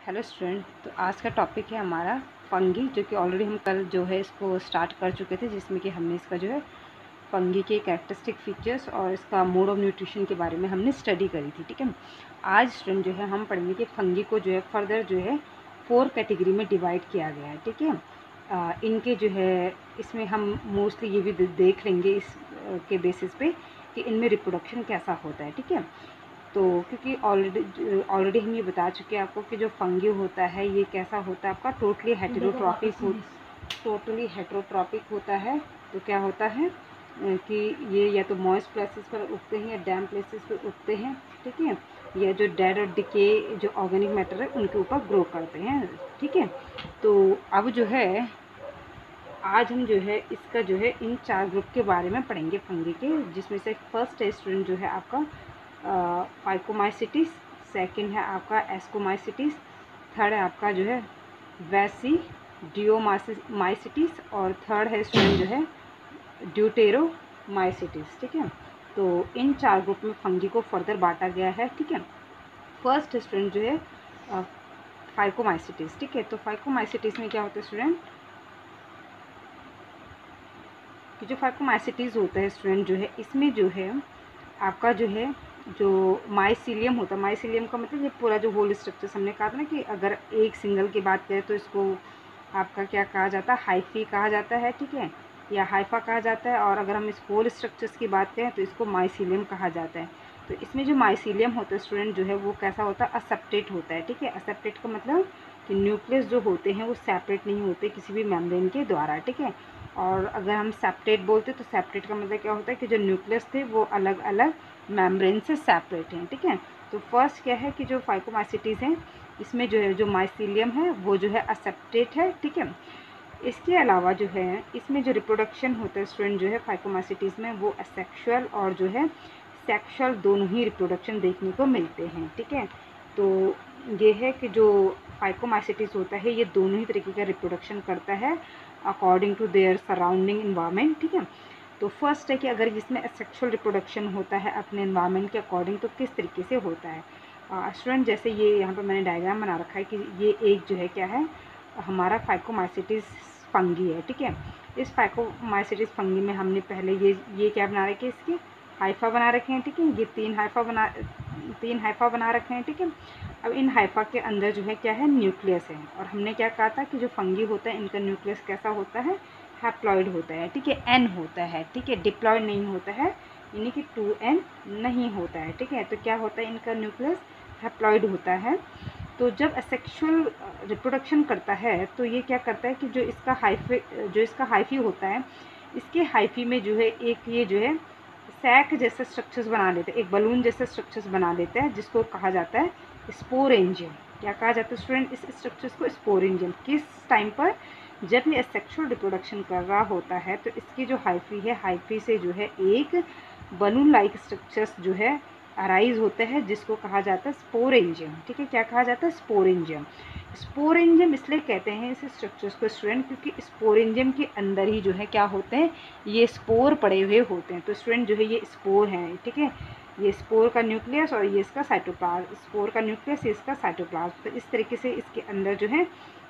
Hello student. तो आज का टॉपिक है हमारा फंगी, जो कि ऑलरेडी हम कल जो है इसको स्टार्ट कर चुके थे, जिसमें कि हमने इसका जो है फंगी के कैरेक्टरिस्टिक फीचर्स और इसका मोड ऑफ न्यूट्रिशन के बारे में हमने स्टडी करी थी। ठीक है, आज स्टूडेंट जो है हम पढ़ेंगे कि फंगी को जो है फर्दर जो है 4 कैटेगरी में डिवाइड किया गया है। ठीक है, इनके जो है इसमें हम मोस्टली ये भी देख लेंगे इस के बेसिस पे कि इनमें रिप्रोडक्शन कैसा होता है। ठीक है, तो क्योंकि ऑलरेडी हम ये बता चुके हैं आपको कि जो फंगी होता है ये कैसा होता है, आपका टोटली हेटेरोट्रॉपिक होता है। तो क्या होता है कि ये या तो मॉइस्ट प्लेसेस पर उगते हैं या डैम प्लेसेस पर उगते हैं। ठीक है, या जो डेड और डिके जो ऑर्गेनिक मैटर है उनके ऊपर ग्रो करते हैं। ठीक है, तो अब जो है आज हम जो है इसका जो है इन 4 ग्रुप के बारे में पढ़ेंगे फंगी के, जिसमें से फर्स्ट स्टूडेंट जो है आपका फाइकोमाइसिटिस, सेकंड है आपका एस्कोमाइसिटिस, थर्ड है आपका जो है वैसिडियोमाइसिटिस और थर्ड है स्टूडेंट जो है ड्यूटेरोमाइसिटिस। ठीक है, तो इन 4 ग्रुप में फंगी को फर्दर बांटा गया है। ठीक है, फर्स्ट स्टूडेंट जो है फाइकोमाइसिटिस। ठीक है, तो फाइकोमाइसिटिस में क्या होता है स्टूडेंट कि जो फाइकोमाइसिटिस होता है स्टूडेंट जो है इसमें जो है आपका जो है जो माइसीलियम होता है, माइसीलियम का मतलब ये पूरा जो होल स्ट्रक्चर हमने कहा था ना कि अगर एक सिंगल की बात करें तो इसको आपका क्या कहा जाता है, हाइफी कहा जाता है। ठीक है, या हाइफा कहा जाता है, और अगर हम इस होल स्ट्रक्चर्स की बात करें तो इसको माइसीलियम कहा जाता है। तो इसमें जो माइसीलियम होता है स्टूडेंट जो है वो कैसा होता है, असेप्टेट होता है। ठीक है, असेप्टेट का मतलब कि न्यूक्लियस जो होते हैं वो सेपरेट नहीं होते किसी भी मेम्ब्रेन के द्वारा। ठीक है, और अगर हम सेप्टेट बोलते तो सेप्टेट का मतलब क्या होता है कि जो न्यूक्लियस थे वो अलग अलग मेम्ब्रेन से सेपरेट हैं। ठीक है, तो फर्स्ट क्या है कि जो फाइकोमाइसिटिस हैं इसमें जो है जो माइसीलियम है वो जो है असेप्टेट है। ठीक है, इसके अलावा जो है इसमें जो रिप्रोडक्शन होता है स्टूडेंट जो है फाइकोमाइसिटिस में वो असेक्सुअल और जो है सेक्सुअल दोनों ही रिप्रोडक्शन देखने को मिलते हैं। ठीक है, तो ये है कि जो फाइकोमाइसिटिस होता है ये दोनों ही तरीके का रिप्रोडक्शन करता है according to their surrounding environment. ठीक है, तो फर्स्ट है कि अगर इसमें सेक्सुअल रिप्रोडक्शन होता है अपने इन्वायरमेंट के अकॉर्डिंग तो किस तरीके से होता है स्टूडेंट, जैसे ये यहाँ पर मैंने डायग्राम बना रखा है कि ये एक जो है क्या है हमारा फाइकोमाइसिटिस फंगी है। ठीक है, इस फाइकोमाइसिटिस फंगी में हमने पहले ये क्या बना रखे, इसके हाइफा बना रखे हैं। ठीक है, ये 3 हाइफा बना रखे हैं। ठीक है, अब इन हाइफा के अंदर जो है क्या है, न्यूक्लियस है। और हमने क्या कहा था कि जो फंगी होता है इनका न्यूक्लियस कैसा होता है, हैप्लॉइड होता है। ठीक है, एन होता है। ठीक है, डिप्लॉइड नहीं होता है, यानी कि 2n नहीं होता है। ठीक है, तो क्या होता है इनका न्यूक्लियस हैप्लॉइड होता है। तो जब असेक्सुअल रिप्रोडक्शन करता है तो ये क्या करता है कि जो इसका हाइफी होता है, इसके हाइफी में जो है एक ये जो है सैक जैसे स्ट्रक्चर्स बना लेते हैं, एक बलून जैसे स्ट्रक्चर्स बना लेते हैं, जिसको कहा जाता है स्पोरेंजियम। क्या कहा जाता है स्टूडेंट इस स्ट्रक्चर्स को, स्पोरेंजियम। किस टाइम पर, जब ये सेक्सुअल रिप्रोडक्शन कर रहा होता है तो इसकी जो हाइफी है, हाइफी से जो है एक बलून लाइक स्ट्रक्चर्स जो है अराइज होते हैं, जिसको कहा जाता है स्पोरेंजियम। ठीक है, क्या कहा जाता है, स्पोरेंजियम। स्पोरेंजियम इसलिए कहते हैं इस स्ट्रक्चर्स को स्टूडेंट क्योंकि स्पोरेंजियम के अंदर ही जो है क्या होते हैं, ये स्पोर पड़े हुए होते हैं। तो स्टूडेंट जो है ये स्पोर हैं। ठीक है, ये स्पोर का न्यूक्लियस और ये इसका साइटोप्लाज्म, स्पोर का न्यूक्लियस, ये इसका साइटोप्लाज्म। तो इस तरीके से इसके अंदर जो है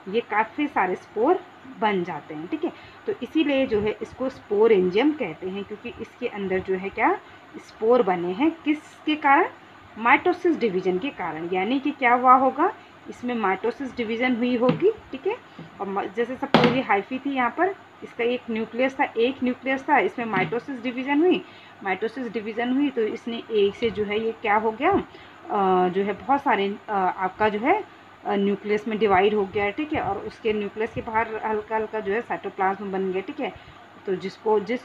ये काफ़ी सारे स्पोर बन जाते हैं। ठीक है, तो इसीलिए जो है इसको स्पोरेंजियम कहते हैं, क्योंकि इसके अंदर जो है क्या स्पोर बने हैं, किसके कारण, माइटोसिस डिवीजन के कारण। यानी कि क्या हुआ होगा, इसमें माइटोसिस डिवीजन हुई होगी। ठीक है, और जैसे सपोज ये हाइफी थी, यहाँ पर इसका एक न्यूक्लियस था, इसमें माइटोसिस डिवीजन हुई तो इसने एक से जो है ये क्या हो गया, जो है बहुत सारे आपका जो है न्यूक्लियस में डिवाइड हो गया है। ठीक है, और उसके न्यूक्लियस के बाहर हल्का हल्का जो है साइटोप्लाज्म बन गया। ठीक है, तो जिस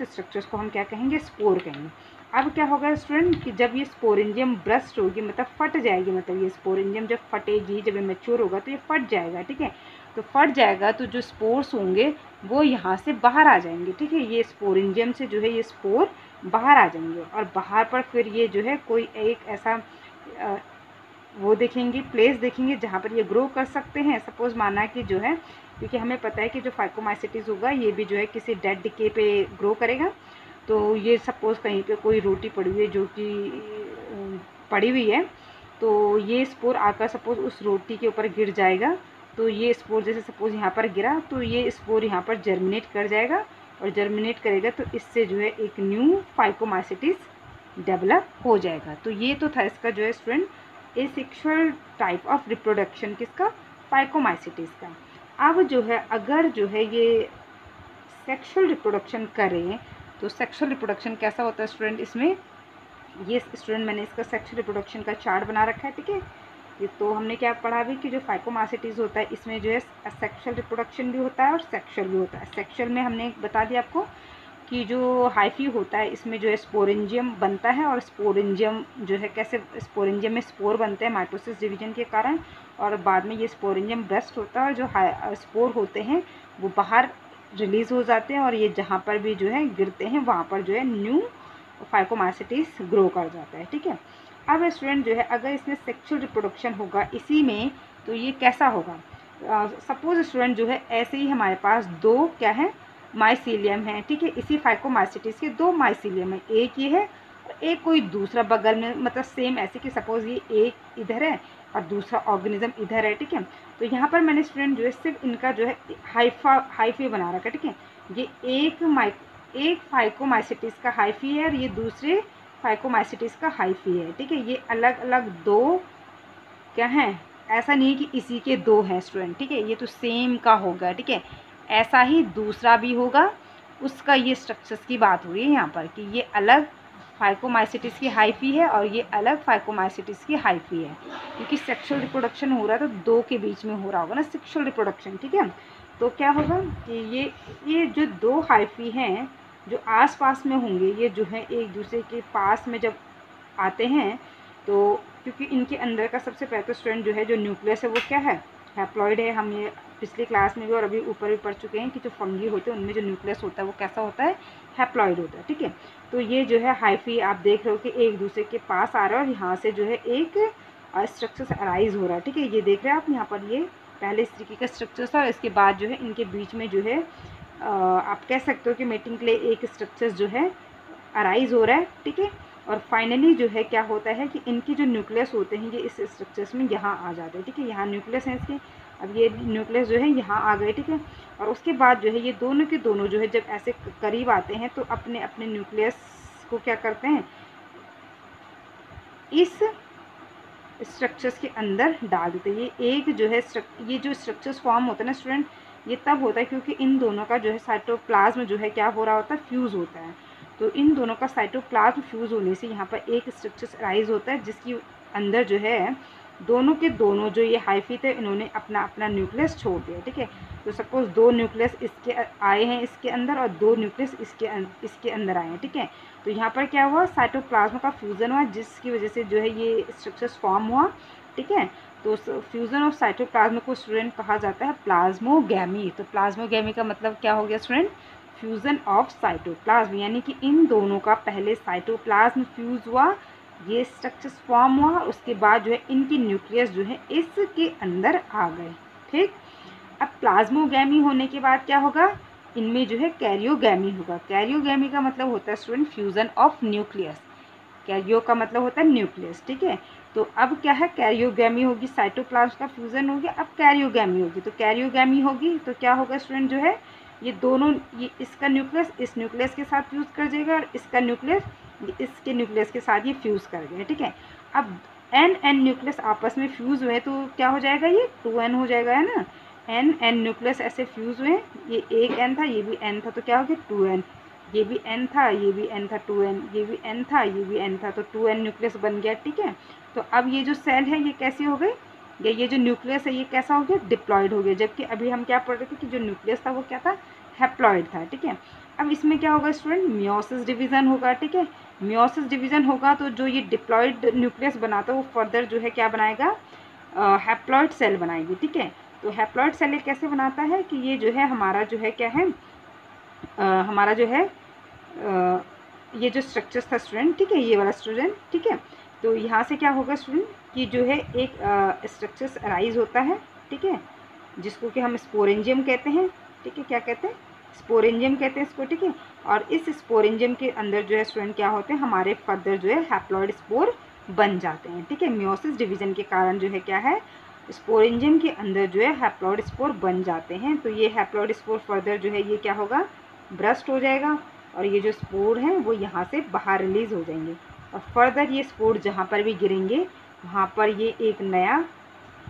स्ट्रक्चर्स को हम क्या कहेंगे, स्पोर कहेंगे। अब क्या होगा स्टूडेंट कि जब ये स्पोरेंजियम ब्रस्ट होगी, मतलब फट जाएगी, मतलब ये स्पोरेंजियम जब फटेगी, जब ये मैच्योर होगा तो ये फट जाएगा। ठीक है, तो फट जाएगा तो जो स्पोर्स होंगे वो यहाँ से बाहर आ जाएंगे। ठीक है, ये स्पोरेंजियम से जो है ये स्पोर बाहर आ जाएंगे, और बाहर पर फिर ये जो है कोई एक ऐसा वो देखेंगे, प्लेस देखेंगे जहाँ पर ये ग्रो कर सकते हैं। सपोज़ माना कि जो है, क्योंकि हमें पता है कि जो फाइकोमाइसिटिस होगा ये भी जो है किसी डेड डिके पे ग्रो करेगा। तो ये सपोज़ कहीं पे कोई रोटी पड़ी हुई है जो कि पड़ी हुई है, तो ये स्पोर आकर सपोज उस रोटी के ऊपर गिर जाएगा, तो ये स्पोर जैसे सपोज यहाँ पर गिरा तो ये स्पोर यहाँ पर जर्मिनेट कर जाएगा, और जर्मिनेट करेगा तो इससे जो है एक न्यू फाइकोमाइसिटिस डेवलप हो जाएगा। तो ये तो था इसका जो है student asexual type of reproduction किसका, फाइकोमाइसिटिस का। अब जो है अगर जो है ये सेक्सुअल रिप्रोडक्शन करें तो सेक्सुअल रिप्रोडक्शन कैसा होता है स्टूडेंट, इसमें ये स्टूडेंट मैंने इसका सेक्सुअल रिप्रोडक्शन का चार्ट बना रखा है, ठीक है। ये तो हमने क्या पढ़ा अभी कि जो फाइकोमाइसिटीज होता है इसमें जो है सेक्सुअल रिप्रोडक्शन भी होता है और सेक्सुअल भी होता है। सेक्सुअल में हमने बता दिया आपको कि जो हाइफी होता है इसमें जो है स्पोरेंजियम बनता है, और स्पोरेंजियम जो है कैसे, स्पोरेंजियम में स्पोर बनते हैं माइटोसिस डिवीजन के कारण, और बाद में ये स्पोरेंजियम ब्रेस्ट होता है और जो स्पोर होते हैं वो बाहर रिलीज़ हो जाते हैं, और ये जहाँ पर भी जो है गिरते हैं वहाँ पर जो है न्यू फाइकोमाइसिटीज ग्रो कर जाता है, ठीक है। अब स्टूडेंट जो है अगर इसमें सेक्सुअल रिप्रोडक्शन होगा इसी में तो ये कैसा होगा, सपोज स्टूडेंट जो है ऐसे ही हमारे पास दो क्या है माइसीलियम है, ठीक है। इसी फाइकोमाइसिटीज के दो माइसीलियम है, एक ये है और एक कोई दूसरा बगल में, मतलब सेम ऐसे कि सपोज ये एक इधर है और दूसरा ऑर्गेनिज्म इधर है, ठीक है। तो यहाँ पर मैंने स्टूडेंट जो है सिर्फ इनका जो है हाइफी बना रखा है, ठीक है। ये एक फाइकोमाइसिटिस का हाइफी है और ये दूसरे फाइकोमाइसिटिस का हाइफी है, ठीक है। ये अलग अलग दो क्या हैं, ऐसा नहीं है कि इसी के दो हैं स्टूडेंट, ठीक है। ये तो सेम का होगा, ठीक है। ऐसा ही दूसरा भी होगा, उसका ये स्ट्रक्चर्स की बात हो रही है यहाँ पर कि ये अलग फाइकोमाइसिटिस की हाइफी है और ये अलग फाइकोमाइसिटिस की हाइफी है, क्योंकि सेक्सुअल रिप्रोडक्शन हो रहा है तो दो के बीच में हो रहा होगा ना सेक्सुअल रिप्रोडक्शन, ठीक है। तो क्या होगा कि ये जो दो हाइफी हैं जो आसपास में होंगे, ये जो है एक दूसरे के पास में जब आते हैं तो क्योंकि इनके अंदर का सबसे पहले तो स्टूडेंट जो है जो न्यूक्लियस है वो क्या है, हैप्लॉइड है। हम ये पिछली क्लास में भी और अभी ऊपर भी पढ़ चुके हैं कि जो फंगी होते हैं उनमें जो न्यूक्लियस होता है वो कैसा होता है, हैप्लॉइड होता है, ठीक है। तो ये जो है हाइफी आप देख रहे हो कि एक दूसरे के पास आ रहा है और यहाँ से जो है एक स्ट्रक्चर अराइज हो रहा है, ठीक है। ये देख रहे हैं आप यहाँ पर, ये पहले इस तरीके का स्ट्रक्चर था, इसके बाद जो है इनके बीच में जो है आप कह सकते हो कि मेटिंग के लिए एक स्ट्रक्चर जो है अराइज हो रहा है, ठीक है। और फाइनली जो है क्या होता है कि इनकी जो न्यूक्लियस होते हैं ये इस स्ट्रक्चर्स में यहाँ आ जाते हैं, ठीक है। यहाँ न्यूक्लियस है इसके, अब ये न्यूक्लियस जो है यहाँ आ गए, ठीक है। और उसके बाद जो है ये दोनों के दोनों जो है जब ऐसे करीब आते हैं तो अपने अपने न्यूक्लियस को क्या करते हैं, इस स्ट्रक्चर्स के अंदर डाल देते हैं। ये एक जो है ये जो स्ट्रक्चर्स फॉर्म होता है ना स्टूडेंट, ये तब होता है क्योंकि इन दोनों का जो है साइटोप्लाज्म जो है क्या हो रहा होता है, फ्यूज़ होता है। तो इन दोनों का साइटोप्लाज्म फ्यूज़ होने से यहाँ पर एक स्ट्रक्चर राइज होता है जिसकी अंदर जो है दोनों के दोनों जो ये हाइफी थे इन्होंने अपना अपना न्यूक्लियस छोड़ दिया, ठीक है। तो सपोज दो न्यूक्लियस इसके आए हैं इसके अंदर और दो न्यूक्लियस इसके अंदर आए हैं, ठीक है। तो यहाँ पर क्या हुआ, साइटोप्लाज्म का फ्यूज़न हुआ जिसकी वजह से जो है ये स्ट्रक्चर्स फॉर्म हुआ, ठीक है। तो फ्यूज़न ऑफ साइटोप्लाज्म को स्टूडेंट कहा जाता है प्लाज्मोगैमी। तो प्लाज्मोगैमी का मतलब क्या हो गया स्टूडेंट, फ्यूज़न ऑफ साइटोप्लाज्म, यानी कि इन दोनों का पहले साइटोप्लाज्म फ्यूज़ हुआ, ये स्ट्रक्चर्स फॉर्म हुआ, उसके बाद जो है इनकी न्यूक्लियस जो है इसके अंदर आ गए, ठीक। अब प्लाज्मोगैमी होने के बाद क्या होगा, इनमें जो है कैरियोगैमी होगा। कैरियोगैमी का मतलब होता है student fusion of nucleus, Cairo का मतलब होता है न्यूक्लियस, ठीक है। तो अब क्या है, कैरियोगैमी होगी, साइटोप्लाज्म का फ्यूज़न हो गया, अब कैरियोगैमी होगी। तो कैरियोगैमी होगी तो क्या होगा स्टूडेंट, जो है ये दोनों, ये इसका न्यूक्लियस इस न्यूक्लियस के साथ फ्यूज़ कर जाएगा और इसका न्यूक्लियस इसके न्यूक्लियस के साथ ये फ्यूज़ कर गया, ठीक है। अब एन न्यूक्लियस आपस में फ्यूज़ हुए तो क्या हो जाएगा, ये 2n हो जाएगा, है ना। एन न्यूक्लियस ऐसे फ्यूज़ हुए, ये एक n था ये भी n था तो क्या हो गया 2n, ये भी n था ये भी n था 2n, ये भी n था ये भी n था तो 2n न्यूक्लियस बन गया, ठीक है। तो अब ये जो सेल है ये कैसे हो गई, ये जो न्यूक्लियस है ये कैसा हो गया, डिप्लॉयड हो गया। जबकि अभी हम क्या पढ़ रहे थे कि जो न्यूक्लियस था वो क्या था, हैप्लॉयड था, ठीक है। अब इसमें क्या होगा स्टूडेंट, मियोसिस डिवीज़न होगा, ठीक है। मियोसिस डिवीज़न होगा तो जो ये डिप्लॉयड न्यूक्लियस बनाता है वो फर्दर जो है क्या बनाएगा, हैप्लॉयड सेल बनाएगी, ठीक है। तो हैप्लॉयड सेल कैसे बनाता है कि ये जो है हमारा जो है क्या है, हमारा जो है ये जो स्ट्रक्चर्स था स्टूडेंट, ठीक है, ये वाला स्टूडेंट, ठीक है। तो यहाँ से क्या होगा स्टूडेंट कि जो है एक स्ट्रक्चर्स अराइज होता है, ठीक है, जिसको कि हम स्पोरेंजियम कहते हैं, ठीक है। क्या कहते हैं, स्पोरेंजियम कहते हैं इसको, ठीक है। और इस स्पोरेंजियम के अंदर जो है स्टूडेंट क्या होते हैं, हमारे फर्दर जो है हैप्लॉयड स्पोर बन जाते हैं। ठीक है, मियोसिस डिवीजन के कारण जो है क्या है, स्पोरेंजियम के अंदर जो है हैप्लॉइड स्पोर बन जाते हैं। तो ये हैप्लॉइड स्पोर फर्दर जो है ये क्या होगा, ब्रस्ट हो जाएगा और ये जो स्पोर हैं वो यहाँ से बाहर रिलीज़ हो जाएंगे और फर्दर ये स्पोर जहाँ पर भी गिरेंगे वहाँ पर ये एक नया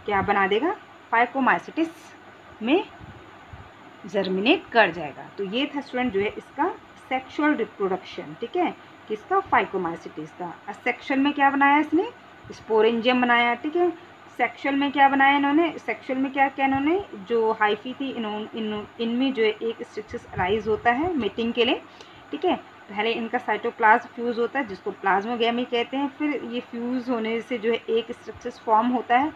क्या बना देगा, फाइकोमाइसिटिस में जर्मिनेट कर जाएगा। तो ये था स्टूडेंट जो है इसका सेक्सुअल रिप्रोडक्शन। ठीक है, किसका, फाइकोमाइसिटिस का। सेक्सुअल में क्या बनाया इसने, स्पोरेंजियम बनाया। ठीक है, सेक्सुअल में क्या बनाया इन्होंने, सेक्सुअल में क्या किया इन्होंने, जो हाइफी थी इनमें जो है एक स्ट्रक्चर अराइज होता है मीटिंग के लिए। ठीक है, पहले इनका साइटोप्लाज्म फ्यूज़ होता है जिसको प्लाज्मोगैमी कहते हैं। फिर ये फ्यूज़ होने से जो है एक स्ट्रक्चर फॉर्म होता है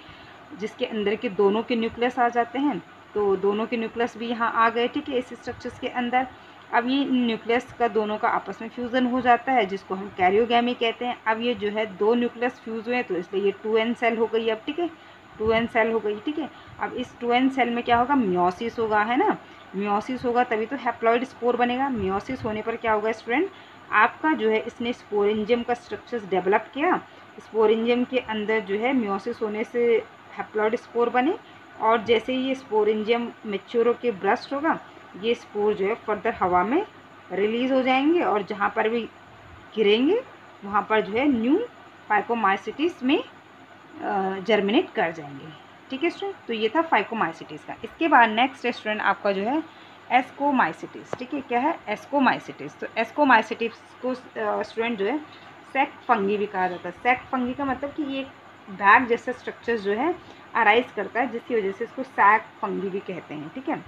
जिसके अंदर के दोनों के न्यूक्लियस आ जाते हैं। तो दोनों के न्यूक्लियस भी यहाँ आ गए। ठीक है, इस स्ट्रक्चर्स के अंदर अब ये न्यूक्लियस का दोनों का आपस में फ्यूज़न हो जाता है जिसको हम कैरियोगैमी कहते हैं। अब ये जो है दो न्यूक्लियस फ्यूज़ हुए तो इसलिए ये 2n सेल हो गई अब। ठीक है, 2n सेल हो गई। ठीक है, अब इस 2n सेल में क्या होगा, मियोसिस होगा, है ना, मियोसिस होगा तभी तो हैप्लॉइड स्पोर बनेगा। मियोसिस होने पर क्या होगा स्टूडेंट, आपका जो है इसने स्पोरेंजियम का स्ट्रक्चर्स डेवलप किया। स्पोरेंजियम के अंदर जो है मियोसिस होने से हैप्लॉइड स्पोर बने और जैसे ही ये स्पोरेंजियम मैच्योर होकर ब्रस्ट होगा ये स्पोर जो है फर्दर हवा में रिलीज़ हो जाएंगे और जहाँ पर भी गिरेंगे वहाँ पर जो है न्यू फाइकोमाइसिटिस में जर्मिनेट कर जाएंगे। ठीक है स्टूडेंट, तो ये था फाइकोमाइसिटिस का। इसके बाद नेक्स्ट स्टूडेंट आपका जो है एस्कोमाइसिटिस। ठीक है, क्या है, एस्कोमाइसिटिस। तो एस्कोमाइसिटिस को स्टूडेंट जो है सैक फंगी भी कहा जाता है। सैक फंगी का मतलब कि ये बैग जैसा स्ट्रक्चर जो है अराइज करता है जिसकी वजह से इसको सैक फंगी भी कहते हैं। ठीक है,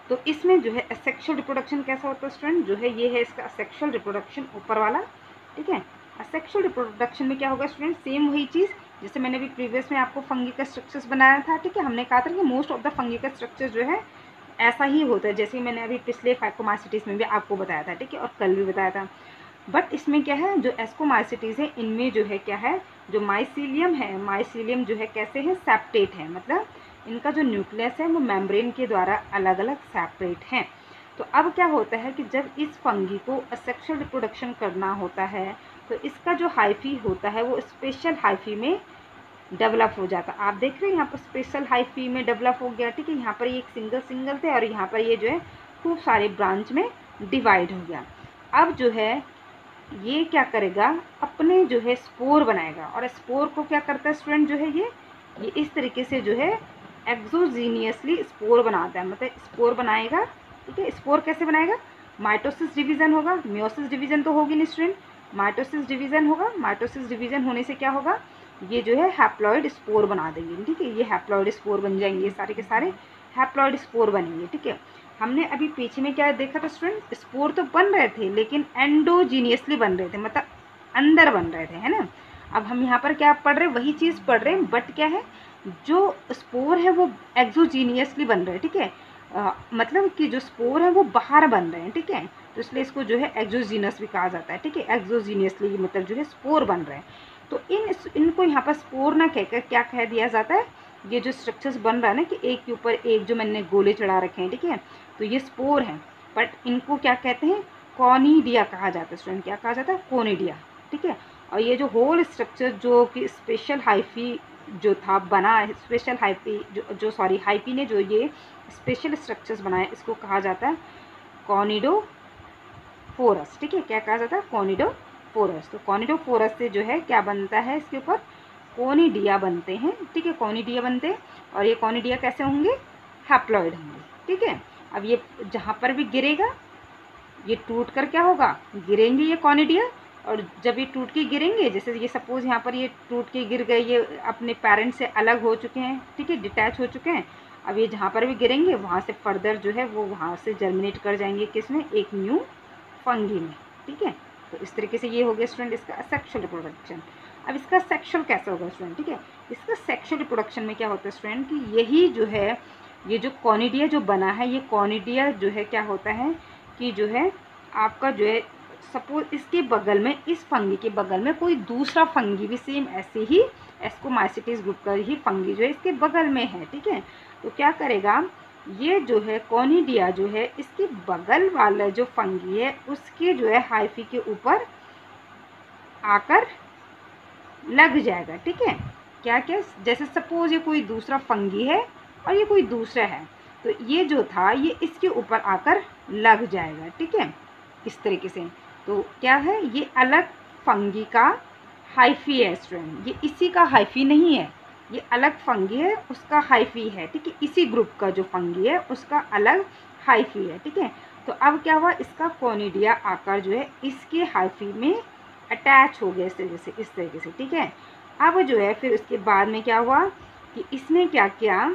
तो इसमें जो है असेक्सुअल रिप्रोडक्शन कैसा होता है स्टूडेंट, जो है ये है इसका असेक्सुअल रिप्रोडक्शन ऊपर वाला। ठीक है, असेक्सुअल रिप्रोडक्शन में क्या होगा स्टूडेंट, सेम वही चीज़ जैसे मैंने अभी प्रीवियस में आपको फंगी का स्ट्रक्चर्स बनाया था। ठीक है, हमने कहा था कि मोस्ट ऑफ द फंगी का स्ट्रक्चर जो है ऐसा ही होता है जैसे मैंने अभी पिछले फाइकोमाइसिटिस में भी आपको बताया था। ठीक है, और कल भी बताया था। बट इसमें क्या है, जो एस्कोमाइसिटिस है इनमें जो है क्या है, जो माइसीलियम है, माइसीलियम जो है कैसे है, सेप्टेट है, मतलब इनका जो न्यूक्लियस है वो मेम्ब्रेन के द्वारा अलग अलग सेपरेट हैं। तो अब क्या होता है कि जब इस फंगी को असेक्सुअल रिप्रोडक्शन करना होता है तो इसका जो हाइफी होता है वो स्पेशल हाइफी में डेवलप हो जाता है। आप देख रहे हैं यहाँ पर स्पेशल हाइफी में डेवलप हो गया। ठीक है, यहाँ पर ये एक सिंगल थे और यहाँ पर ये जो है खूब सारे ब्रांच में डिवाइड हो गया। अब जो है ये क्या करेगा, अपने जो है स्पोर बनाएगा और स्पोर को क्या करता है स्टूडेंट, जो है ये इस तरीके से जो है एक्सोजीनियसली स्पोर बनाता है, मतलब स्पोर बनाएगा। ठीक है, स्पोर कैसे बनाएगा, माइटोसिस डिवीज़न होगा, मियोसिस डिवीज़न तो होगी नहीं स्टूडेंट, माइटोसिस डिवीज़न होगा। माइटोसिस डिवीज़न होने से क्या होगा, ये जो है हैप्लॉइड स्पोर बना देंगे। ठीक है, ये हैप्लॉइड स्पोर बन जाएंगे, सारे के सारे हैप्लॉइड स्पोर बनेंगे। ठीक है, हमने अभी पीछे में क्या देखा था स्टूडेंट, स्पोर तो बन रहे थे लेकिन एंडोजीनियसली बन रहे थे, मतलब अंदर बन रहे थे, है ना। अब हम यहाँ पर क्या पढ़ रहे हैं, वही चीज़ पढ़ रहे हैं, बट क्या है, जो स्पोर है वो एक्सोजीनियसली बन रहे हैं। ठीक है, मतलब कि जो स्पोर है वो बाहर बन रहे हैं। ठीक है, तो इसलिए इसको जो है एक्सोजीनस भी कहा जाता है। ठीक है, एक्सोजीनियसली मतलब जो है स्पोर बन रहे हैं। तो इनको यहाँ पर स्पोर ना कहकर क्या कह दिया जाता है, ये जो स्ट्रक्चर्स बन रहा है ना कि एक के ऊपर एक जो मैंने गोले चढ़ा रखे हैं। ठीक है, तो ये स्पोर हैं, बट इनको क्या कहते हैं, कॉनिडिया कहा जाता है स्टूडेंट, क्या कहा जाता है, कॉनिडिया। ठीक है, और ये जो होल स्ट्रक्चर जो कि स्पेशल हाइफी जो था बना, स्पेशल हाइपी जो सॉरी हाइपी ने जो ये स्पेशल स्ट्रक्चर्स बनाए इसको कहा जाता है कॉनिडोफोरस। ठीक है, क्या कहा जाता है, कॉनिडोफोरस। तो कॉनिडोफोरस से जो है क्या बनता है, इसके ऊपर कॉनिडिया बनते हैं। ठीक है, कॉनिडिया बनते हैं और ये कॉनिडिया कैसे होंगे, हैप्लॉइड होंगे। ठीक है, अब ये जहाँ पर भी गिरेगा ये टूट कर क्या होगा, गिरेंगे ये कॉनिडिया, और जब ये टूट के गिरेंगे, जैसे ये सपोज यहाँ पर ये टूट के गिर गए, ये अपने पेरेंट्स से अलग हो चुके हैं। ठीक है, डिटैच हो चुके हैं। अब ये जहाँ पर भी गिरेंगे वहाँ से फर्दर जो है वो वहाँ से जर्मिनेट कर जाएंगे किसमें, एक न्यू फंगी में। ठीक है, तो इस तरीके से ये हो गया स्टूडेंट इसका सेक्सुअल रिप्रोडक्शन। अब इसका सेक्सुअल कैसे होगा स्टूडेंट, ठीक है, इसका सेक्सुअल रिप्रोडक्शन में क्या होता है स्टूडेंट कि यही जो है ये जो कॉनिडिया जो बना है, ये कॉनिडिया जो है क्या होता है कि जो है आपका जो है सपोज इसके बगल में, इस फंगी के बगल में कोई दूसरा फंगी भी सेम ऐसे ही एस्कोमाइसिटिस ग्रुप का ही फंगी जो है इसके बगल में है। ठीक है, तो क्या करेगा, ये जो है कॉनिडिया जो है इसके बगल वाला जो फंगी है उसके जो है हाइफी के ऊपर आकर लग जाएगा, ठीक है। क्या क्या, जैसे सपोज ये कोई दूसरा फंगी है और ये कोई दूसरा है, तो ये जो था ये इसके ऊपर आकर लग जाएगा, ठीक है, इस तरीके से। तो क्या है, ये अलग फंगी का हाइफी है स्टूडेंट, ये इसी का हाइफी नहीं है, ये अलग फंगी है उसका हाइफी है, ठीक है। इसी ग्रुप का जो फंगी है उसका अलग हाइफी है, ठीक है। तो अब क्या हुआ, इसका कोनिडिया आकर जो है इसके हाइफी में अटैच हो गया इस तरीके से, ठीक है। अब जो है फिर उसके बाद में क्या हुआ कि इसने क्या किया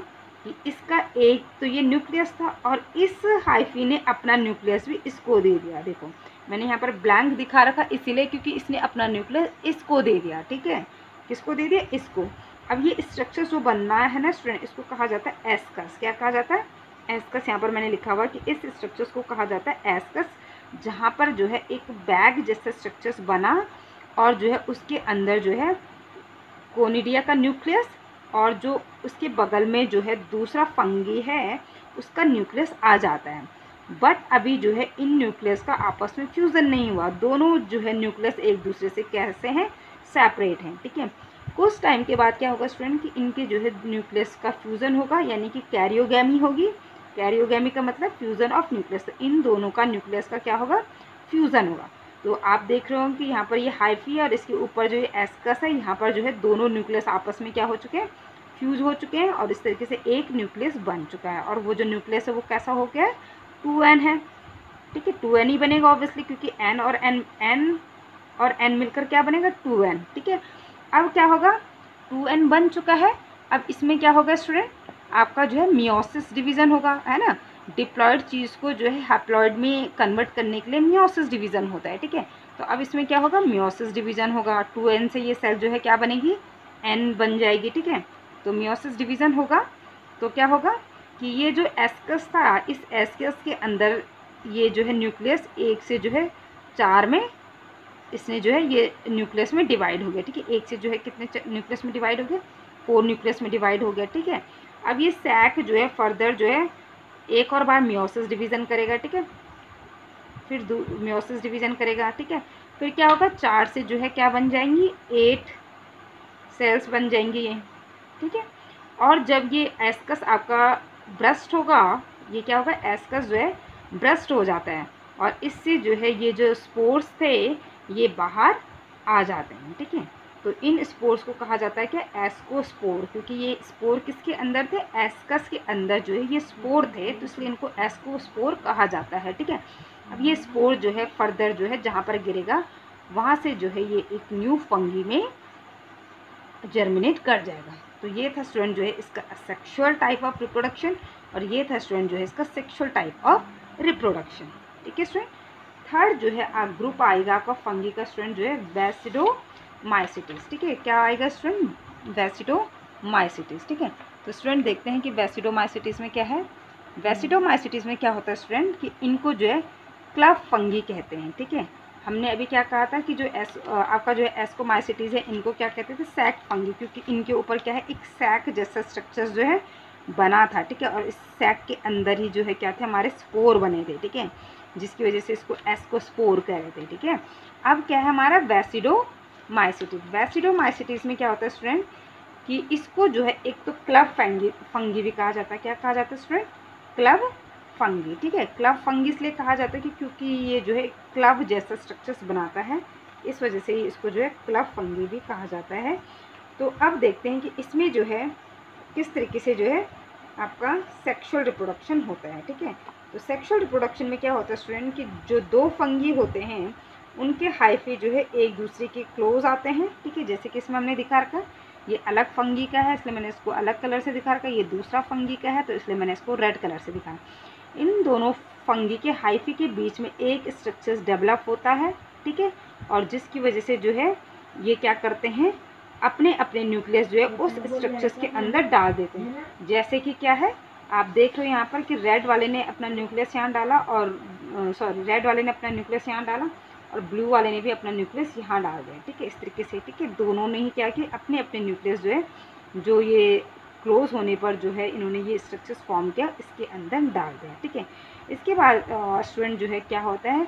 कि इसका एक तो ये न्यूक्लियस था और इस हाइफी ने अपना न्यूक्लियस भी इसको दे दिया। देखो मैंने यहाँ पर ब्लैंक दिखा रखा इसीलिए क्योंकि इसने अपना न्यूक्लियस इसको दे दिया, ठीक है। किसको दे दिया, इसको। अब ये स्ट्रक्चर जो बनना है ना स्टूडेंट, इसको कहा जाता है एस्कस। क्या कहा जाता है, एस्कस। यहाँ पर मैंने लिखा हुआ कि इस स्ट्रक्चर्स को कहा जाता है एस्कस, जहाँ पर जो है एक बैग जैसा स्ट्रक्चर्स बना और जो है उसके अंदर जो है कोनिडिया का न्यूक्लियस और जो उसके बगल में जो है दूसरा फंगी है उसका न्यूक्लियस आ जाता है। बट अभी जो है इन न्यूक्लियस का आपस में फ्यूज़न नहीं हुआ, दोनों जो है न्यूक्लियस एक दूसरे से कैसे हैं, सेपरेट हैं, ठीक है। कुछ टाइम के बाद क्या होगा स्टूडेंट कि इनके जो है न्यूक्लियस का फ्यूज़न होगा, यानी कि कैरियोगैमी होगी। कैरियोगैमी का मतलब फ्यूज़न ऑफ न्यूक्लियस, तो इन दोनों का न्यूक्लियस का क्या होगा, फ्यूज़न होगा। तो आप देख रहे हो कि यहाँ पर ये हाइफी है और इसके ऊपर जो ये एस्कस है, यहाँ पर जो है दोनों न्यूक्लियस आपस में क्या हो चुके हैं, फ्यूज हो चुके हैं और इस तरीके से एक न्यूक्लियस बन चुका है। और वो जो न्यूक्लियस है वो कैसा हो गया है, 2n है, ठीक है। 2n ही बनेगा ऑब्वियसली क्योंकि n और n मिलकर क्या बनेगा, 2n, ठीक है। अब क्या होगा, 2n बन चुका है। अब इसमें क्या होगा स्टूडेंट, आपका जो है मियोसिस डिवीज़न होगा, है ना। डिप्लॉयड चीज़ को जो है हैप्लॉयड में कन्वर्ट करने के लिए मियोसिस डिवीज़न होता है, ठीक है। तो अब इसमें क्या होगा, मियोसिस डिवीज़न होगा, 2n से ये सेल जो है क्या बनेगी, n बन जाएगी, ठीक है। तो मियोसिस डिवीज़न होगा तो क्या होगा कि ये जो एस्कस था, इस एस्कस के अंदर ये जो है न्यूक्लियस 1 से जो है 4 में इसने जो है ये न्यूक्लियस में डिवाइड हो गया, ठीक है। 1 से जो है कितने न्यूक्लियस में डिवाइड हो गया, 4 न्यूक्लियस में डिवाइड हो गया, ठीक है। अब ये सैक जो है फर्दर जो है एक और बार मियोसिस डिवीज़न करेगा, ठीक है। फिर मियोसिस डिवीज़न करेगा, ठीक है। फिर क्या होगा, 4 से जो है क्या बन जाएंगी, 8 सेल्स बन जाएंगी ये, ठीक है। और जब ये एस्कस आपका ब्रस्ट होगा, ये क्या होगा, एस्कस जो है ब्रस्ट हो जाता है और इससे जो है ये जो स्पोर्स थे ये बाहर आ जाते हैं, ठीक है। तो इन स्पोर्स को कहा जाता है क्या, एस्कोस्पोर, क्योंकि ये स्पोर किसके अंदर थे, एस्कस के अंदर जो है ये स्पोर थे, तो इसलिए इनको एस्कोस्पोर कहा जाता है, ठीक है। अब ये स्पोर जो है फर्दर जो है जहाँ पर गिरेगा वहाँ से जो है ये एक न्यू फंगी में जर्मिनेट कर जाएगा। तो ये था स्टूडेंट जो है इसका सेक्सुअल टाइप ऑफ रिप्रोडक्शन और ये था स्टूडेंट जो है इसका सेक्सुअल टाइप ऑफ रिप्रोडक्शन, ठीक है स्टूडेंट। थर्ड जो है ग्रुप आएगा आपका फंगी का स्टूडेंट जो है बैसिडोमाइसिटिस, ठीक है। क्या आएगा स्टूडेंट, बैसिडोमाइसिटिस, ठीक है। तो स्टूडेंट देखते हैं कि बैसिडोमाइसिटिस में क्या है। बैसिडोमाइसिटिस में क्या होता है स्टूडेंट कि इनको जो है क्लब फंगी कहते हैं, ठीक है। हमने अभी क्या कहा था कि जो आपका जो है एस्कोमाइसिटीज़ है इनको क्या कहते थे, सैक फंगी, क्योंकि इनके ऊपर क्या है, एक सैक जैसा स्ट्रक्चर जो है बना था, ठीक है। और इस सैक के अंदर ही जो है क्या थे, हमारे स्पोर बने थे, ठीक है, जिसकी वजह से इसको एस्कोस्पोर कह रहे थे, ठीक है। अब क्या है हमारा बैसिडोमाइसिटिस। बैसिडोमाइसिटिस में क्या होता है स्टूडेंट कि इसको जो है एक तो क्लब फंगी भी कहा जाता है। क्या कहा जाता है स्टूडेंट, क्लब फंगी, ठीक है। क्लब फंगी इसलिए कहा जाता है कि क्योंकि ये जो है क्लब जैसा स्ट्रक्चर्स बनाता है, इस वजह से ही इसको जो है क्लब फंगी भी कहा जाता है। तो अब देखते हैं कि इसमें जो है किस तरीके से जो है आपका सेक्सुअल रिप्रोडक्शन होता है, ठीक है। तो सेक्सुअल रिप्रोडक्शन में क्या होता है स्टूडेंट कि जो दो फंगी होते हैं उनके हाइफे जो है एक दूसरे के क्लोज आते हैं, ठीक है। जैसे कि इसमें हमने दिखा रखा, ये अलग फंगी का है इसलिए मैंने इसको अलग कलर से दिखा रखा, ये दूसरा फंगी का है तो इसलिए मैंने इसको रेड कलर से दिखाया। इन दोनों फंगी के हाइफी के बीच में एक स्ट्रक्चर डेवलप होता है, ठीक है। और जिसकी वजह से जो है ये क्या करते हैं, अपने अपने न्यूक्लियस जो है उस स्ट्रक्चर्स के अंदर डाल देते हैं। जैसे कि क्या है, आप देख रहे हो यहाँ पर कि रेड वाले ने अपना न्यूक्लियस यहाँ डाला और रेड वाले ने अपना न्यूक्लियस यहाँ डाला और ब्लू वाले ने भी अपना न्यूक्लियस यहाँ डाल दिया, ठीक है, इस तरीके से, ठीक है। दोनों ने ही क्या किया, अपने अपने न्यूक्लियस जो है जो ये क्लोज होने पर जो है इन्होंने ये स्ट्रक्चर्स फॉर्म किया, इसके अंदर डाल दिया, ठीक है। इसके बाद स्टूडेंट जो है क्या होता है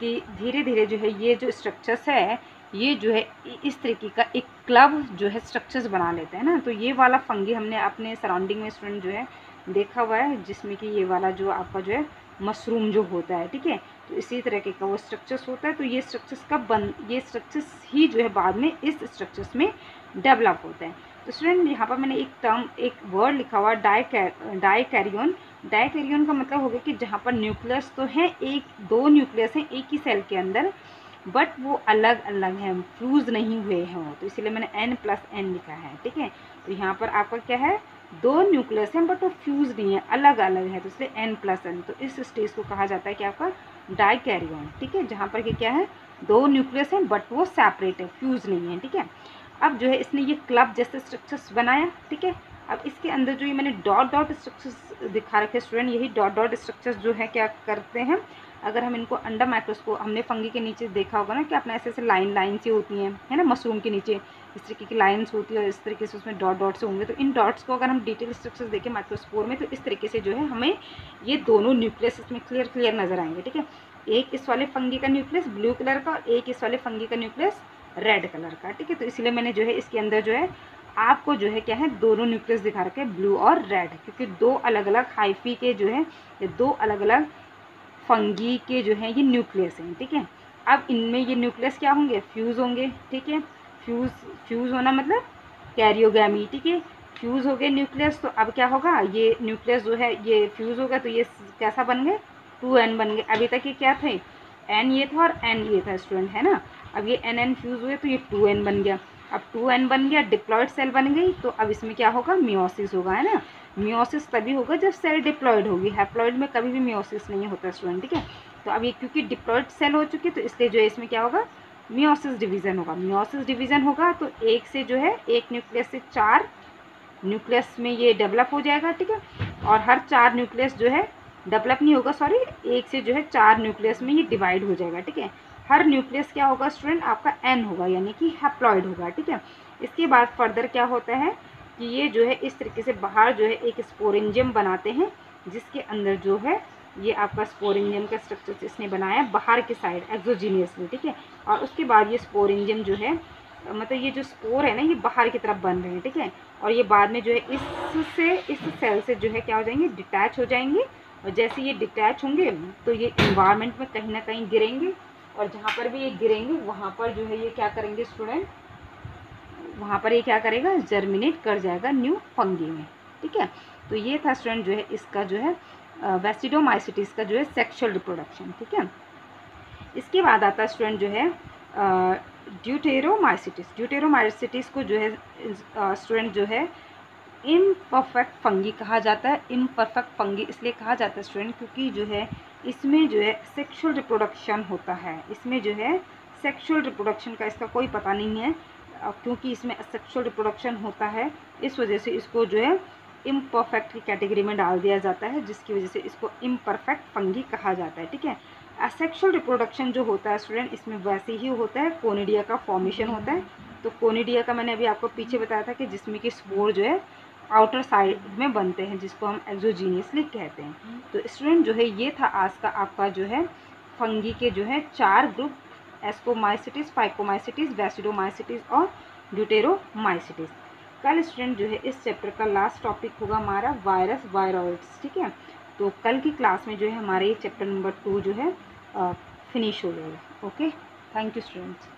कि धीरे धीरे जो है ये जो स्ट्रक्चर्स है ये जो है इस तरीके का एक क्लब जो है स्ट्रक्चर्स बना लेते हैं ना। तो ये वाला फंगी हमने अपने सराउंडिंग में स्टूडेंट जो है देखा हुआ है, जिसमें कि ये वाला जो आपका जो है मशरूम जो होता है, ठीक है। तो इसी तरीके का वो स्ट्रक्चर्स होता है। तो ये स्ट्रक्चर्स ही जो है बाद में इस स्ट्रक्चर्स में डेवलप होते हैं। तो स्टूडेंट यहाँ पर मैंने एक वर्ड लिखा हुआ डाइकैरियन। डाइकैरियन का मतलब हो गया कि जहाँ पर न्यूक्लियस तो है, दो न्यूक्लियस हैं एक ही सेल के अंदर, बट वो अलग अलग हैं, फ्यूज़ नहीं हुए हैं वो, तो इसीलिए मैंने N+N लिखा है, ठीक है। तो यहाँ पर आपका क्या है, दो न्यूक्लियस हैं बट वो फ्यूज़ नहीं है, अलग अलग है, तो इसलिए N+N। तो इस स्टेज को कहा जाता है कि आपका डाइकैरियन, ठीक है, जहाँ पर कि क्या है, दो न्यूक्लियस हैं बट वो सेपरेट है, फ्यूज़ नहीं है, ठीक है। अब जो है इसने ये क्लब जैसे स्ट्रक्चर्स बनाया, ठीक है। अब इसके अंदर जो ये मैंने डॉट डॉट स्ट्रक्चर्स दिखा रखे स्टूडेंट, यही डॉट डॉट स्ट्रक्चर्स जो है क्या करते हैं, अगर हम इनको अंडर माइक्रोस्कोप, हमने फंगी के नीचे देखा होगा ना कि अपने ऐसे ऐसे लाइन सी होती हैं, है ना, मशरूम के नीचे इस तरीके की लाइंस होती है और इस तरीके से उसमें डॉट डॉट से होंगे। तो इन डॉट्स को अगर हम डिटेल स्ट्रक्चर्स देखें माइक्रोस्कोप में, तो इस तरीके से जो है हमें ये दोनों न्यूक्लियस इसमें क्लियर नजर आएंगे, ठीक है। एक इस वाले फंगी का न्यूक्लियस ब्लू कलर का और एक इस वाले फंगी का न्यूक्लियस रेड कलर का, ठीक है। तो इसलिए मैंने जो है इसके अंदर जो है आपको जो है क्या है, दोनों न्यूक्लियस दिखा रखे हैं, ब्लू और रेड, क्योंकि दो अलग अलग हाइफी के जो है, ये दो अलग अलग फंगी के जो है ये न्यूक्लियस हैं, ठीक है। अब इनमें ये न्यूक्लियस क्या होंगे, फ्यूज़ होंगे, ठीक है। फ्यूज़ होना मतलब कैरियोगैमी, ठीक है। फ्यूज़ हो गए न्यूक्लियस, तो अब क्या होगा, ये न्यूक्लियस जो है ये फ्यूज़ होगा, तो ये कैसा बन गए, 2N बन गए। अभी तक ये क्या थे, N ये था और N ये था स्टूडेंट, है ना। अब ये N फ्यूज़ हुए तो ये 2N बन गया। अब 2N बन गया, डिप्लॉयड सेल बन गई, तो अब इसमें क्या होगा, मियोसिस होगा, है ना। मियोसिस तभी होगा जब सेल डिप्लॉयड होगी, हैप्लॉयड में कभी भी मियोसिस नहीं होता स्टूडेंट, ठीक है। तो अब ये क्योंकि डिप्लॉयड सेल हो चुकी है, तो इसलिए जो है इसमें क्या होगा, मियोसिस डिवीज़न होगा। मियोसिस डिवीज़न होगा तो एक से जो है, एक न्यूक्लियस से 4 न्यूक्लियस में ये डेवलप हो जाएगा, ठीक है। और हर 4 न्यूक्लियस जो है डेवलप नहीं होगा, सॉरी, एक से जो है 4 न्यूक्लियस में ये डिवाइड हो जाएगा, ठीक है। हर न्यूक्लियस क्या होगा स्टूडेंट, आपका N होगा, यानी कि हैप्लॉयड होगा, ठीक है। इसके बाद फर्दर क्या होता है कि ये जो है इस तरीके से बाहर जो है एक स्पोरेंजियम बनाते हैं, जिसके अंदर जो है ये आपका स्पोरेंजियम का स्ट्रक्चर इसने बनाया बाहर की साइड एक्सोजीनियसली, ठीक है। और उसके बाद ये स्पोरेंजियम जो है, मतलब ये जो स्पोर है ना, ये बाहर की तरफ बन रहे हैं, ठीक है। और ये बाद में जो है इस सेल से जो है क्या हो जाएंगे, डिटैच हो जाएंगे। और जैसे ये डिटैच होंगे तो ये इन्वायरमेंट में कहीं ना कहीं गिरेंगे, और जहाँ पर भी ये गिरेंगे वहाँ पर जो है ये क्या करेंगे स्टूडेंट, वहाँ पर ये क्या करेगा, जर्मिनेट कर जाएगा न्यू फंगी में, ठीक है। तो ये था स्टूडेंट जो है इसका जो है वेस्टिडोमाइसिटिस का जो है सेक्सुअल रिप्रोडक्शन, ठीक है। इसके बाद आता है स्टूडेंट जो है ड्यूटेरोमाइसिटिस। ड्यूटेरोमाइसिटिस को जो है स्टूडेंट जो है इम्परफेक्ट फंगी कहा जाता है। इम्परफेक्ट फंगी इसलिए कहा जाता है स्टूडेंट क्योंकि जो है इसमें जो है सेक्सुअल रिप्रोडक्शन होता है, इसमें जो है सेक्सुअल रिप्रोडक्शन का इसका कोई पता नहीं है, क्योंकि इसमें सेक्सुअल रिप्रोडक्शन होता है, इस वजह से इसको जो है इम्परफेक्ट की कैटेगरी में डाल दिया जाता है, जिसकी वजह से इसको इम्परफेक्ट फंगी कहा जाता है, ठीक है। असेक्सुअल रिप्रोडक्शन जो होता है स्टूडेंट, इसमें वैसे ही होता है, कोनिडिया का फॉर्मेशन होता है। तो कोनिडिया का मैंने अभी आपको पीछे बताया था कि जिसमें कि स्पोर जो है आउटर साइड में बनते हैं, जिसको हम एक्सोजीनियसली कहते हैं। तो स्टूडेंट जो है ये था आज का आपका जो है फंगी के जो है 4 ग्रुप, एस्कोमाइसिटिस, फाइकोमाइसिटिस, बैसिडोमाइसिटिस और ड्यूटेरोमाइसिटिस। कल स्टूडेंट जो है इस चैप्टर का लास्ट टॉपिक होगा हमारा वायरस, वायरॉइड्स, ठीक है। तो कल की क्लास में जो है हमारे चैप्टर नंबर 2 जो है फिनिश हो जाएगा। Okay, thank you students.